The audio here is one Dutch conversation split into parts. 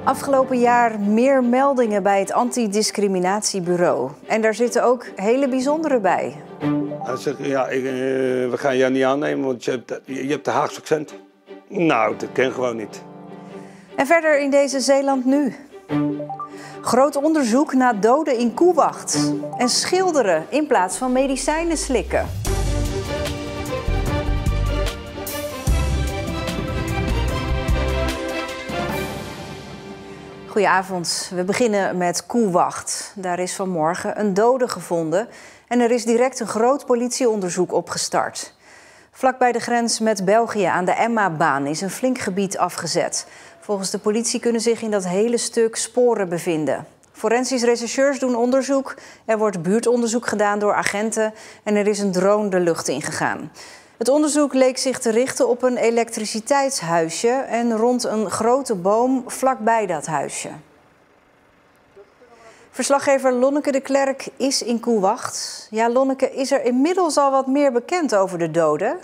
Afgelopen jaar meer meldingen bij het Antidiscriminatiebureau. En daar zitten ook hele bijzondere bij. Hij zegt, ja, we gaan jou niet aannemen, want je hebt de Haagse accent. Nou, dat ken gewoon niet. En verder in deze Zeeland nu. Groot onderzoek naar doden in koewacht. En schilderen in plaats van medicijnen slikken. Goedenavond. We beginnen met Koewacht. Daar is vanmorgen een dode gevonden en er is direct een groot politieonderzoek opgestart. Vlak bij de grens met België aan de Emmabaan is een flink gebied afgezet. Volgens de politie kunnen zich in dat hele stuk sporen bevinden. Forensisch rechercheurs doen onderzoek, er wordt buurtonderzoek gedaan door agenten en er is een drone de lucht ingegaan. Het onderzoek leek zich te richten op een elektriciteitshuisje en rond een grote boom vlakbij dat huisje. Verslaggever Lonneke de Klerk is in Koewacht. Ja, Lonneke, is er inmiddels al wat meer bekend over de doden?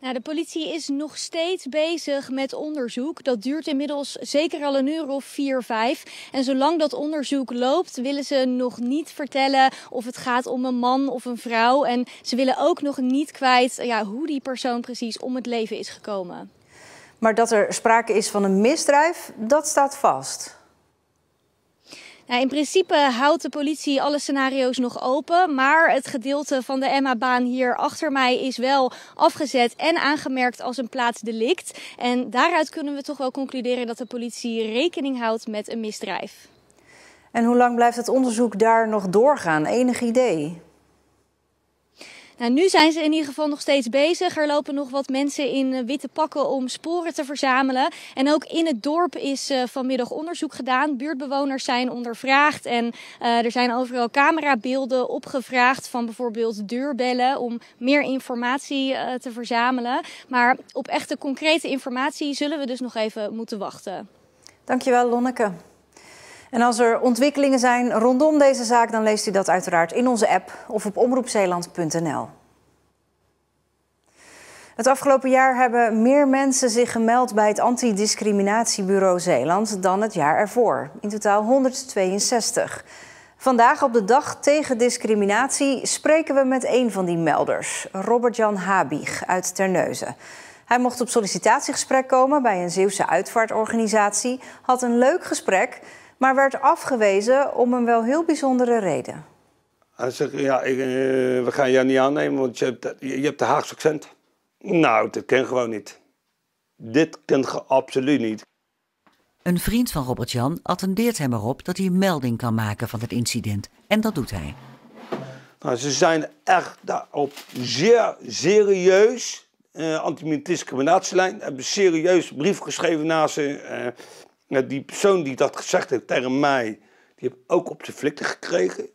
Nou, de politie is nog steeds bezig met onderzoek. Dat duurt inmiddels zeker al een uur of 4, 5. En zolang dat onderzoek loopt, willen ze nog niet vertellen of het gaat om een man of een vrouw. En ze willen ook nog niet kwijt hoe die persoon precies om het leven is gekomen. Maar dat er sprake is van een misdrijf, dat staat vast. Nou, in principe houdt de politie alle scenario's nog open, maar het gedeelte van de Emmabaan hier achter mij is wel afgezet en aangemerkt als een plaatsdelict. En daaruit kunnen we toch wel concluderen dat de politie rekening houdt met een misdrijf. En hoe lang blijft het onderzoek daar nog doorgaan? Enig idee? Nou, nu zijn ze in ieder geval nog steeds bezig. Er lopen nog wat mensen in witte pakken om sporen te verzamelen. En ook in het dorp is vanmiddag onderzoek gedaan. Buurtbewoners zijn ondervraagd en er zijn overal camerabeelden opgevraagd van bijvoorbeeld deurbellen om meer informatie te verzamelen. Maar op echte concrete informatie zullen we dus nog even moeten wachten. Dankjewel, Lonneke. En als er ontwikkelingen zijn rondom deze zaak, dan leest u dat uiteraard in onze app of op omroepzeeland.nl. Het afgelopen jaar hebben meer mensen zich gemeld bij het Antidiscriminatiebureau Zeeland dan het jaar ervoor. In totaal 162. Vandaag op de dag tegen discriminatie spreken we met een van die melders, Robert-Jan Habig uit Terneuzen. Hij mocht op sollicitatiegesprek komen bij een Zeeuwse uitvaartorganisatie, had een leuk gesprek, maar werd afgewezen om een wel heel bijzondere reden. Hij zegt, ja, we gaan jou niet aannemen, want je hebt de Haagse accent. Nou, dat ken gewoon niet. Dit kent je absoluut niet. Een vriend van Robert-Jan attendeert hem erop dat hij een melding kan maken van het incident. En dat doet hij. Nou, ze zijn echt daarop zeer serieus, anti-discriminatielijn, hebben een serieus brief geschreven naar ze. Die persoon die dat gezegd heeft tegen mij, die heeft ook op zijn flikken gekregen.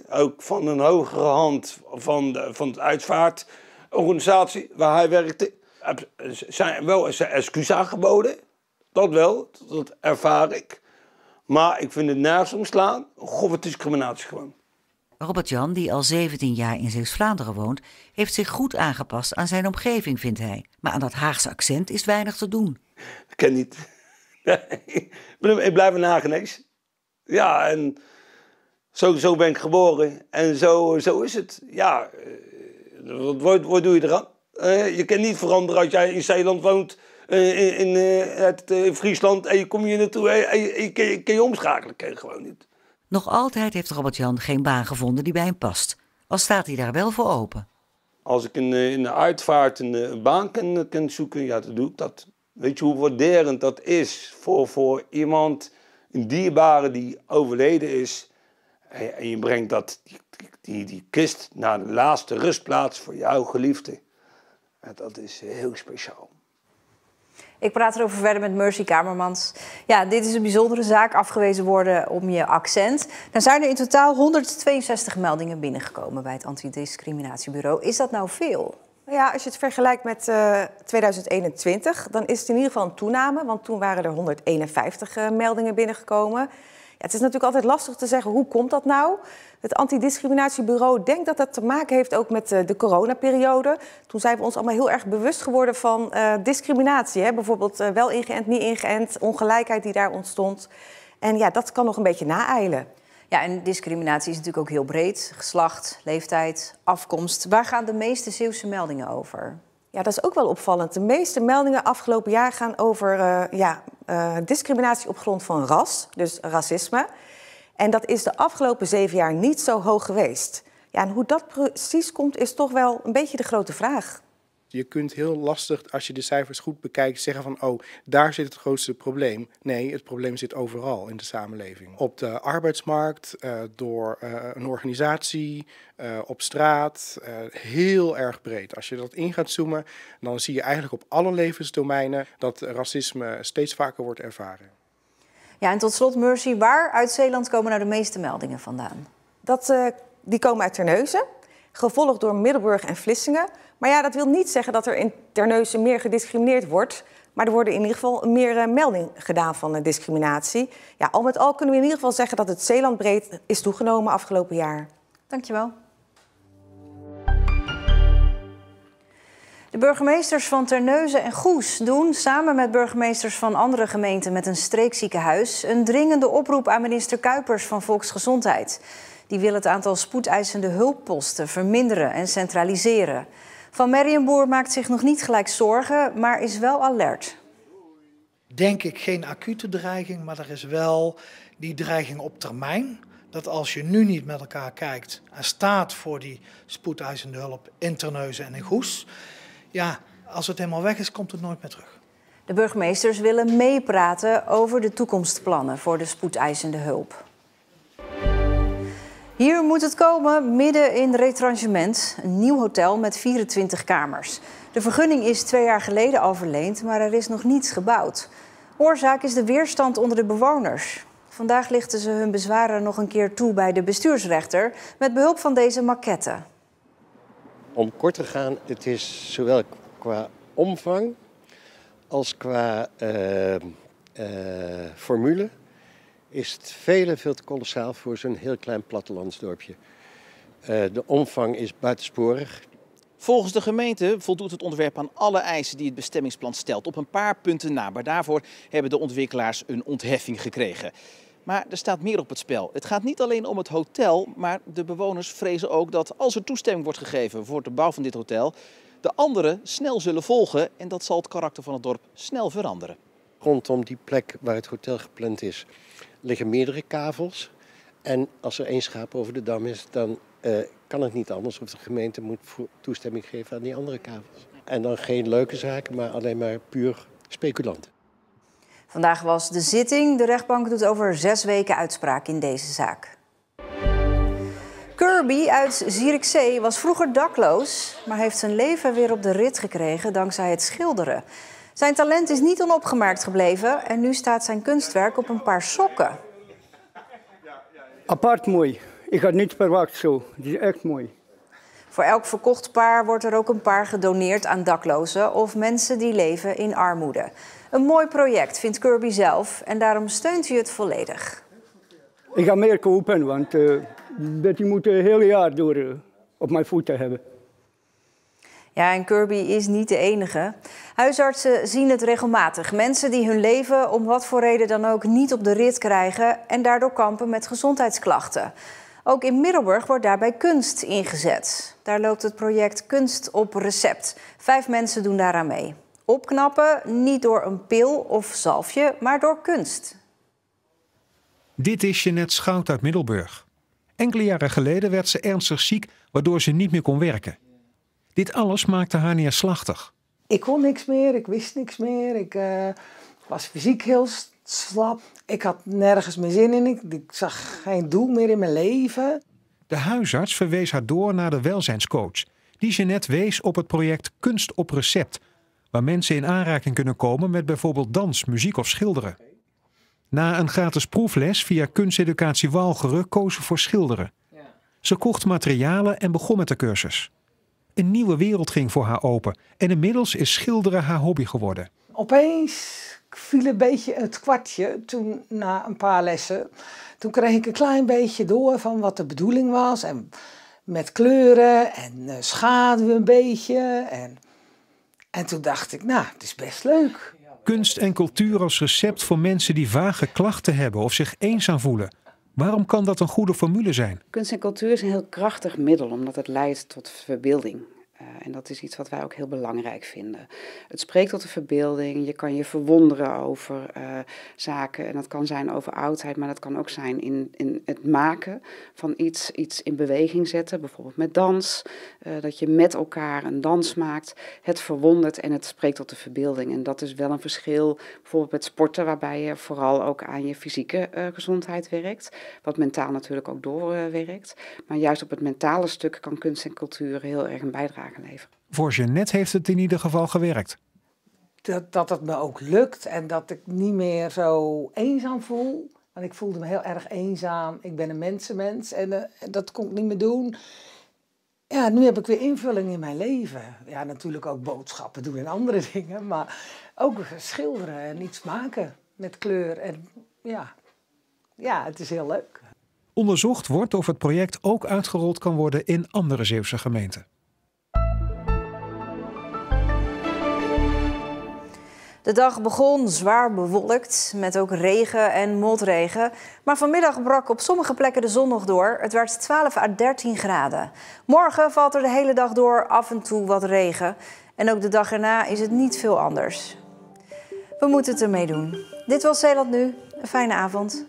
Ook van een hogere hand van de uitvaartorganisatie waar hij werkte. Zijn wel zijn excuus aangeboden. Dat wel, dat ervaar ik. Maar ik vind het nergens omslaan. Goh, wat discriminatie gewoon. Robert-Jan, die al 17 jaar in Zeeuws-Vlaanderen woont, heeft zich goed aangepast aan zijn omgeving, vindt hij. Maar aan dat Haagse accent is weinig te doen. Ik ken niet. Ik blijf een Hagenees. Ja, en zo ben ik geboren. En zo is het. Ja, wat doe je eraan? Je kan niet veranderen als jij in Zeeland woont, in Friesland, en je komt hier naartoe en je kan je omschakelen. Ken je gewoon niet. Nog altijd heeft Robert-Jan geen baan gevonden die bij hem past. Al staat hij daar wel voor open. Als ik in de uitvaart een baan kan zoeken, ja, dan doe ik dat. Weet je hoe waarderend dat is voor iemand, een dierbare die overleden is. En je brengt die kist naar de laatste rustplaats voor jouw geliefde. En dat is heel speciaal. Ik praat erover verder met Mercy Kamermans. Ja, dit is een bijzondere zaak, afgewezen worden om je accent. Dan zijn er in totaal 162 meldingen binnengekomen bij het Antidiscriminatiebureau. Is dat nou veel? Ja, als je het vergelijkt met 2021, dan is het in ieder geval een toename. Want toen waren er 151 meldingen binnengekomen. het is natuurlijk altijd lastig te zeggen, hoe komt dat nou? Het antidiscriminatiebureau denkt dat dat te maken heeft ook met de coronaperiode. Toen zijn we ons allemaal heel erg bewust geworden van discriminatie. Hè? Bijvoorbeeld wel ingeënt, niet ingeënt, ongelijkheid die daar ontstond. En ja, dat kan nog een beetje naeilen. Ja, en discriminatie is natuurlijk ook heel breed. Geslacht, leeftijd, afkomst. Waar gaan de meeste Zeeuwse meldingen over? Ja, dat is ook wel opvallend. De meeste meldingen afgelopen jaar gaan over discriminatie op grond van ras, dus racisme. En dat is de afgelopen 7 jaar niet zo hoog geweest. Ja, en hoe dat precies komt, is toch wel een beetje de grote vraag. Je kunt heel lastig, als je de cijfers goed bekijkt, zeggen van oh, daar zit het grootste probleem. Nee, het probleem zit overal in de samenleving. Op de arbeidsmarkt, door een organisatie, op straat, heel erg breed. Als je dat in gaat zoomen, dan zie je eigenlijk op alle levensdomeinen dat racisme steeds vaker wordt ervaren. Ja, en tot slot, Mercy, waar uit Zeeland komen nou de meeste meldingen vandaan? Die komen uit Terneuzen, gevolgd door Middelburg en Vlissingen. Maar ja, dat wil niet zeggen dat er in Terneuzen meer gediscrimineerd wordt. Maar er worden in ieder geval meer melding gedaan van discriminatie. Ja, al met al kunnen we in ieder geval zeggen dat het Zeeland breed is toegenomen afgelopen jaar. Dankjewel. De burgemeesters van Terneuzen en Goes doen samen met burgemeesters van andere gemeenten met een streekziekenhuis een dringende oproep aan minister Kuipers van Volksgezondheid. Die wil het aantal spoedeisende hulpposten verminderen en centraliseren. Van Merrienboer maakt zich nog niet gelijk zorgen, maar is wel alert. Denk ik geen acute dreiging, maar er is wel die dreiging op termijn. Dat als je nu niet met elkaar kijkt en staat voor die spoedeisende hulp in Terneuzen en in Goes, ja, als het helemaal weg is, komt het nooit meer terug. De burgemeesters willen meepraten over de toekomstplannen voor de spoedeisende hulp. Hier moet het komen, midden in Retrangement, een nieuw hotel met 24 kamers. De vergunning is 2 jaar geleden al verleend, maar er is nog niets gebouwd. Oorzaak is de weerstand onder de bewoners. Vandaag lichten ze hun bezwaren nog een keer toe bij de bestuursrechter met behulp van deze maquette. Om kort te gaan, het is zowel qua omvang als qua formule is het veel te kolossaal voor zo'n heel klein plattelandsdorpje. De omvang is buitensporig. Volgens de gemeente voldoet het ontwerp aan alle eisen die het bestemmingsplan stelt. Op een paar punten na, maar daarvoor hebben de ontwikkelaars een ontheffing gekregen. Maar er staat meer op het spel. Het gaat niet alleen om het hotel, maar de bewoners vrezen ook dat als er toestemming wordt gegeven voor de bouw van dit hotel, de anderen snel zullen volgen en dat zal het karakter van het dorp snel veranderen. Rondom die plek waar het hotel gepland is, liggen meerdere kavels. En als er 1 schaap over de dam is, dan kan het niet anders of de gemeente moet toestemming geven aan die andere kavels. En dan geen leuke zaken, maar alleen maar puur speculanten. Vandaag was de zitting. De rechtbank doet over 6 weken uitspraak in deze zaak. Kirby uit Zierikzee was vroeger dakloos, maar heeft zijn leven weer op de rit gekregen dankzij het schilderen. Zijn talent is niet onopgemerkt gebleven en nu staat zijn kunstwerk op een paar sokken. Apart mooi. Ik had niet verwacht zo. Het is echt mooi. Voor elk verkocht paar wordt er ook een paar gedoneerd aan daklozen of mensen die leven in armoede. Een mooi project vindt Kirby zelf en daarom steunt hij het volledig. Ik ga meer kopen, want Betty moet het hele jaar door op mijn voeten hebben. Ja, en Kirby is niet de enige. Huisartsen zien het regelmatig. Mensen die hun leven om wat voor reden dan ook niet op de rit krijgen en daardoor kampen met gezondheidsklachten. Ook in Middelburg wordt daarbij kunst ingezet. Daar loopt het project Kunst op Recept. 5 mensen doen daaraan mee. Opknappen niet door een pil of zalfje, maar door kunst. Dit is Jeanette Schout uit Middelburg. Enkele jaren geleden werd ze ernstig ziek, waardoor ze niet meer kon werken. Dit alles maakte haar neerslachtig. Ik kon niks meer, ik wist niks meer. Ik was fysiek heel slap. Ik had nergens meer zin in. Ik zag geen doel meer in mijn leven. De huisarts verwees haar door naar de welzijnscoach. Die Jeanette wees op het project Kunst op Recept, waar mensen in aanraking kunnen komen met bijvoorbeeld dans, muziek of schilderen. Na een gratis proefles via Kunsteducatie Walcheren koos ze voor schilderen. Ze kocht materialen en begon met de cursus. Een nieuwe wereld ging voor haar open en inmiddels is schilderen haar hobby geworden. Opeens viel een beetje het kwartje toen na een paar lessen. Toen kreeg ik een klein beetje door van wat de bedoeling was. En met kleuren en schaduw een beetje. En toen dacht ik, nou, het is best leuk. Kunst en cultuur als recept voor mensen die vage klachten hebben of zich eenzaam voelen. Waarom kan dat een goede formule zijn? Kunst en cultuur is een heel krachtig middel, omdat het leidt tot verbeelding. En dat is iets wat wij ook heel belangrijk vinden. Het spreekt tot de verbeelding, je kan je verwonderen over zaken. En dat kan zijn over oudheid, maar dat kan ook zijn in het maken van iets in beweging zetten. Bijvoorbeeld met dans, dat je met elkaar een dans maakt. Het verwondert en het spreekt tot de verbeelding. En dat is wel een verschil bijvoorbeeld met sporten, waarbij je vooral ook aan je fysieke gezondheid werkt. Wat mentaal natuurlijk ook doorwerkt. Maar juist op het mentale stuk kan kunst en cultuur heel erg een bijdrage leveren. Voor Jeannette heeft het in ieder geval gewerkt. Dat het me ook lukt en dat ik niet meer zo eenzaam voel. Want ik voelde me heel erg eenzaam. Ik ben een mensenmens en dat kon ik niet meer doen. Ja, nu heb ik weer invulling in mijn leven. Ja, natuurlijk ook boodschappen doen en andere dingen. Maar ook schilderen en iets maken met kleur. En ja, het is heel leuk. Onderzocht wordt of het project ook uitgerold kan worden in andere Zeeuwse gemeenten. De dag begon zwaar bewolkt, met ook regen en motregen. Maar vanmiddag brak op sommige plekken de zon nog door. Het werd 12 à 13 graden. Morgen valt er de hele dag door af en toe wat regen. En ook de dag erna is het niet veel anders. We moeten het ermee doen. Dit was Zeeland Nu. Een fijne avond.